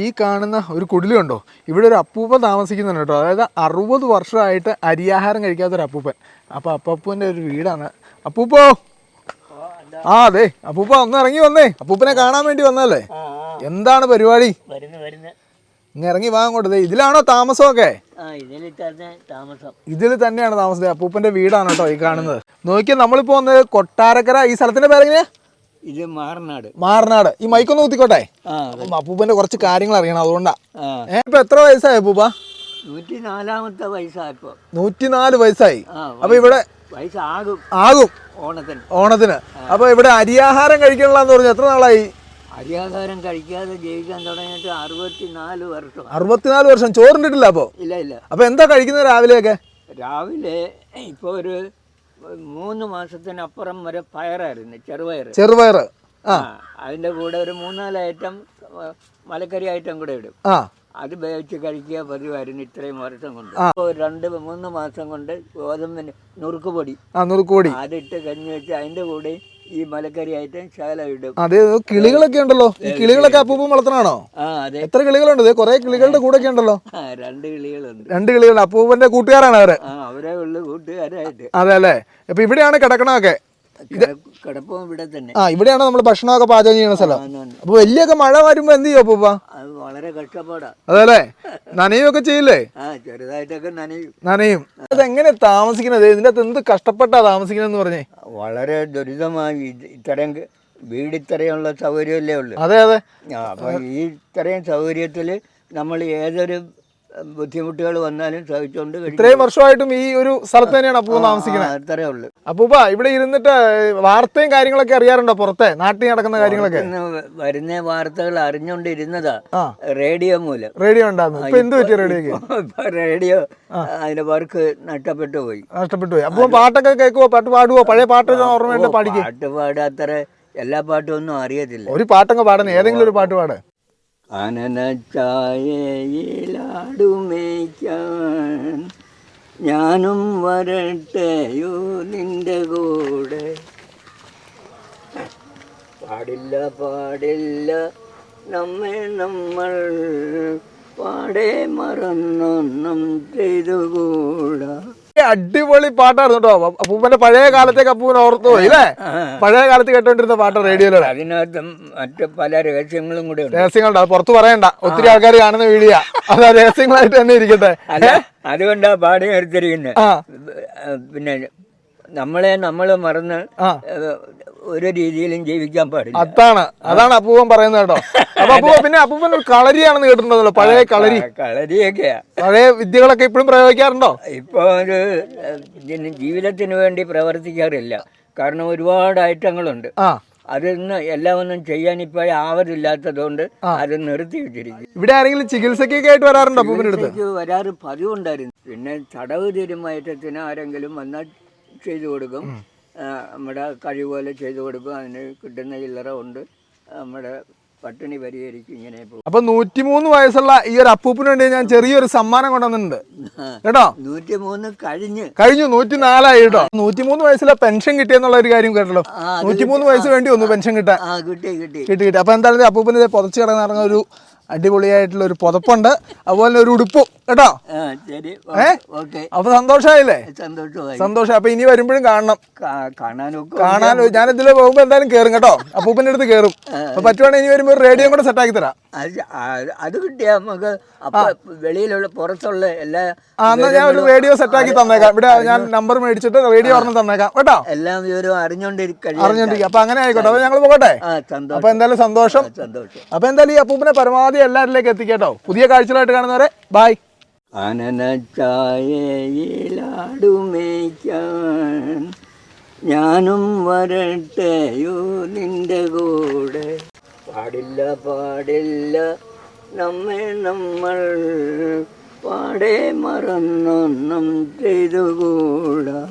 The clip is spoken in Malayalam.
ഈ കാണുന്ന ഒരു കുടിലുണ്ടോ, ഇവിടെ ഒരു അപ്പൂപ്പൻ താമസിക്കുന്നുണ്ട് കേട്ടോ. അതായത് 60 വർഷമായിട്ട് അരിയാഹാരം കഴിക്കാത്തൊരു അപ്പൂപ്പൻ. അപ്പോൾ അപ്പൂപ്പൻ്റെ ഒരു വീടാണ്. അപ്പൂപ്പോ, അതെ അപ്പൂപ്പ ഒന്ന് ഇറങ്ങി വന്നേ, അപ്പൂപ്പനെ കാണാൻ വേണ്ടി വന്നല്ലേ. എന്താണ് പരിപാടി? ഇങ്ങ് ഇറങ്ങി വാ അങ്ങോട്ട്. ഇതിലാണോ താമസമൊക്കെ? ഇതിൽ തന്നെയാണ് താമസം. അപ്പൂപ്പന്റെ വീടാണ് കേട്ടോ ഈ കാണുന്നത്. നോക്കിയാൽ നമ്മളിപ്പോ വന്നത് കൊട്ടാരക്കര. ഈ സ്ഥലത്തിന്റെ പേരെങ്ങനെയാ? ഇത് മാറനാട്. ഈ മൈക്കൊന്ന് കുത്തിക്കോട്ടെ. അപ്പൂപ്പന്റെ കുറച്ച് കാര്യങ്ങൾ അറിയണം, അതുകൊണ്ടാ. ഇപ്പൊ എത്ര വയസ്സായി അപ്പൂപ്പ? 104 വയസ്സായപ്പോ. 104 വയസ്സായി. അപ്പൊ ഇവിടെ ആകും ഓണത്തിന്. അപ്പൊ ഇവിടെ അരിയാഹാരം കഴിക്കണമെന്ന് പറഞ്ഞു. എത്ര നാളായി അരിയാഹാരം കഴിക്കാതെ ജീവിക്കാൻ തുടങ്ങിയിട്ട്? 64 വർഷം. ചോറിട്ടിട്ടില്ല അപ്പൊ? ഇല്ല. അപ്പൊ എന്താ കഴിക്കുന്നത് രാവിലെയൊക്കെ? രാവിലെ ഇപ്പൊ ഒരു 3 മാസത്തിനപ്പുറം വരെ പയറായിരുന്നു, ചെറുപയർ. അതിന്റെ കൂടെ ഒരു 3-4 ഐറ്റം മലക്കറി ഐറ്റം കൂടെ ഇടും. അത് വേവിച്ച് കഴിക്കുക പതിവായിരുന്നു ഇത്രയും വർഷം കൊണ്ട്. ഇപ്പോൾ 2-3 മാസം കൊണ്ട് ഗോതമ്പിന് നുറുക്കുപൊടി അതിട്ട് കഞ്ഞി വെച്ച് അതിന്റെ കൂടെ ഈ മലക്കറി ഐറ്റം ശകല ഇടും. അതെ, കിളികളൊക്കെ ഉണ്ടല്ലോ. ഈ കിളികളൊക്കെ അപ്പൂപ്പൻ വളർത്തണാണോ? അതെ. എത്ര കിളികളുണ്ട്? കുറെ കിളികളുടെ കൂടെ ഒക്കെ ഉണ്ടല്ലോ. 2 കിളികളുണ്ട്. 2 കിളികളുണ്ട്. അപ്പൂപ്പന്റെ കൂട്ടുകാരാണ് അവര്? അവരെ ഉള്ളു കൂട്ടുകാരായിട്ട്. അതെ അല്ലേ. അപ്പൊ ഇവിടെയാണ് കിടക്കണമൊക്കെ? കിടപ്പും ഇവിടെ തന്നെ. ഇവിടെയാണ് നമ്മൾ ഭക്ഷണമൊക്കെ പാചകം ചെയ്യുന്ന സ്ഥലം. അപ്പൊ വലിയൊക്കെ മഴ വരുമ്പോ എന്ത് ചെയ്യും അപ്പൂപ്പ? അത് വളരെ കഷ്ടപ്പാടാ. അതല്ലേ. നനയൊക്കെ ചെയ്യില്ലേ? ചെറുതായിട്ടൊക്കെ നനയും. അതെങ്ങനെ താമസിക്കുന്നത്? ഇതിന്റെ അകത്ത് എന്ത് കഷ്ടപ്പെട്ടാ താമസിക്കുന്നതെന്ന് പറഞ്ഞേ? വളരെ ദുരിതമായി. ഇത്രയും വീട് ഇത്രയുള്ള സൗകര്യമല്ലേ ഉള്ളു. അതെ. അപ്പൊ ഈ ഇത്രയും സൗകര്യത്തില് നമ്മൾ ഏതൊരു ബുദ്ധിമുട്ടുകൾ വന്നാലും സഹിച്ചുകൊണ്ട്. ഇത്രയും വർഷമായിട്ടും ഈ ഒരു സ്ഥലത്ത് തന്നെയാണ് അപ്പൂപ്പ താമസിക്കുന്നത്? അത്രേ ഉള്ളു. അപ്പൂപ്പ ഇവിടെ ഇരുന്നിട്ട് വാർത്തയും കാര്യങ്ങളൊക്കെ അറിയാറുണ്ടോ? പുറത്തെ നാട്ടിൽ നടക്കുന്ന കാര്യങ്ങളൊക്കെ വരുന്ന വാർത്തകൾ അറിഞ്ഞോണ്ടിരുന്നതാ റേഡിയോ മൂലം. റേഡിയോ ഉണ്ടായിരുന്നു. ഇപ്പൊ എന്ത് പറ്റിയ റേഡിയോക്ക്? റേഡിയോ അതിന്റെ വർക്ക് നഷ്ടപ്പെട്ടു പോയി. അപ്പൊ പാട്ടൊക്കെ കേൾക്കുവോ? പാട്ട് പാടുവോ? പഴയ പാട്ട് ഓർമ്മയുണ്ട്? പാടിക്കും. പാട്ട് പാടാത്ര എല്ലാ പാട്ടും ഒന്നും അറിയത്തില്ല. ഒരു പാട്ടൊക്കെ പാടുന്ന ഏതെങ്കിലും ഒരു പാട്ട് പാട്. ആനനച്ചായയിലാടുമേയ്ക്കാൻ ഞാനും വരട്ടെയോ നിന്റെ കൂടെ. പാടില്ല നമ്മൾ പാടെ മറന്നൊന്നും ചെയ്തുകൂടാ. അടിപൊളി പാട്ടായിരുന്നു കേട്ടോ. അപ്പൂപ്പന്റെ പഴയ കാലത്തേക്ക് അപ്പൂപ്പൻ ഓർത്തു പോയി അല്ലേ? പഴയ കാലത്ത് കേട്ടോണ്ടിരുന്ന പാട്ട് റേഡിയോയിലൂടെ. അതിനകത്ത് മറ്റു പല രഹസ്യങ്ങളും കൂടെ രഹസ്യങ്ങളുണ്ട്. അത് പുറത്ത് പറയണ്ട, ഒത്തിരി ആൾക്കാർ കാണുന്ന വീഡിയോ. അത് രഹസ്യങ്ങളായിട്ട് തന്നെ ഇരിക്കട്ടെ. അതുകൊണ്ടാ പാടി എടുത്തിരിക്കുന്നത്. പിന്നെ നമ്മൾ മറന്ന് ഒരു രീതിയിലും ജീവിക്കാൻ പാടില്ല. അതാണ് അപ്പൂപ്പൻ പറയുന്നത് കേട്ടോ. അപ്പൊ പിന്നെ അപ്പൂപ്പൻ ഒരു കളരിയാണെന്ന് കേട്ടിട്ടുണ്ടല്ലോ. പഴയ കളരിയൊക്കെയാ. പഴയ വിദ്യകളൊക്കെ ഇപ്പോഴും പ്രയോഗിക്കാറുണ്ടോ? ഇപ്പൊ ഒരു ജീവിതത്തിന് വേണ്ടി പ്രവർത്തിക്കാറില്ല. കാരണം ഒരുപാട് ഐറ്റങ്ങളുണ്ട്. അതൊന്നും എല്ലാമൊന്നും ചെയ്യാൻ ഇപ്പൊ ആവതില്ലാത്തതുകൊണ്ട് അത് നിർത്തി വെച്ചിരിക്കും. ഇവിടെ ആരെങ്കിലും ചികിത്സക്കൊക്കെ ആയിട്ട് വരാറുണ്ടോ അപ്പൂപ്പൻ്റെ അടുത്ത്? വരാറ് പതിവുണ്ടായിരുന്നു. പിന്നെ തടവ് തീരുമാറ്റത്തിന് ആരെങ്കിലും വന്നാൽ ചെയ്തു കൊടുക്കും. നമ്മുടെ കഴിവുപോലെ ചെയ്തു കൊടുക്കും. അതിന് കിട്ടുന്ന ചില്ലറ കൊണ്ട് നമ്മുടെ പട്ടിണി പരിഹരിക്കും. ഇങ്ങനെ പോകും. അപ്പൊ 103 വയസ്സുള്ള ഈ ഒരു അപ്പൂപ്പിന് വേണ്ടി ഞാൻ ചെറിയൊരു സമ്മാനം കൊണ്ടുവന്നിട്ടുണ്ട് കേട്ടോ. 103 കഴിഞ്ഞു 104 കേട്ടോ. 103 വയസ്സിലെ പെൻഷൻ കിട്ടിയെന്നുള്ള ഒരു കാര്യം കേട്ടല്ലോ. 103 വയസ്സ് വേണ്ടി വന്നു പെൻഷൻ കിട്ടാൻ. കിട്ടി. അപ്പൊ എന്തായാലും അപ്പൂപ്പിന് പുതച്ച് കിടന്നിറങ്ങുന്ന ഒരു അടിപൊളിയായിട്ടുള്ള ഒരു പുതപ്പുണ്ട്, അതുപോലെ ഒരു ഉടുപ്പും കേട്ടോ. അപ്പൊ സന്തോഷമായില്ലേ? സന്തോഷം. അപ്പൊ ഇനി വരുമ്പോഴും കാണാൻ ഞാൻ ഇതിൽ പോകുമ്പോ എന്തായാലും കേറും കേട്ടോ. അപ്പൂപ്പന്റെ അടുത്ത് കേറും. അപ്പൊ പറ്റുവാണെങ്കിൽ ഇനി വരുമ്പോ റേഡിയോ കൂടെ സെറ്റ് ആക്കി തരാം. അത് കിട്ടിയാ നമുക്ക് വെളിയിലുള്ള പുറത്തുള്ള എല്ലാ എന്നാ ഞാൻ ഒരു റേഡിയോ സെറ്റ് ആക്കി തന്നേക്കാം. ഇവിടെ ഞാൻ നമ്പർ മേടിച്ചിട്ട് റേഡിയോ ഓർമ്മ തന്നേക്കാം കേട്ടോ. എല്ലാം വിവരവും അറിഞ്ഞോണ്ടിരിക്കും. അപ്പൊ അങ്ങനെ ആയിക്കോട്ടെ. അപ്പൊ ഞങ്ങൾ പോകട്ടെ. അപ്പൊ എന്തായാലും സന്തോഷം. അപ്പൊ എന്തായാലും ഈ അപ്പൂപ്പനെ പരമാവധി എല്ലാവരിലേക്ക് എത്തിക്കേട്ടോ. പുതിയ കാഴ്ചകളായിട്ട് കാണുന്നവരെ ബൈ. ആനനച്ചായയിലാടുമേയ്ക്കാൻ ഞാനും വരട്ടെയോ നിന്റെ കൂടെ. പാടില്ല നമ്മൾ പാടെ മറന്നൊന്നും ചെയ്തുകൂടാ.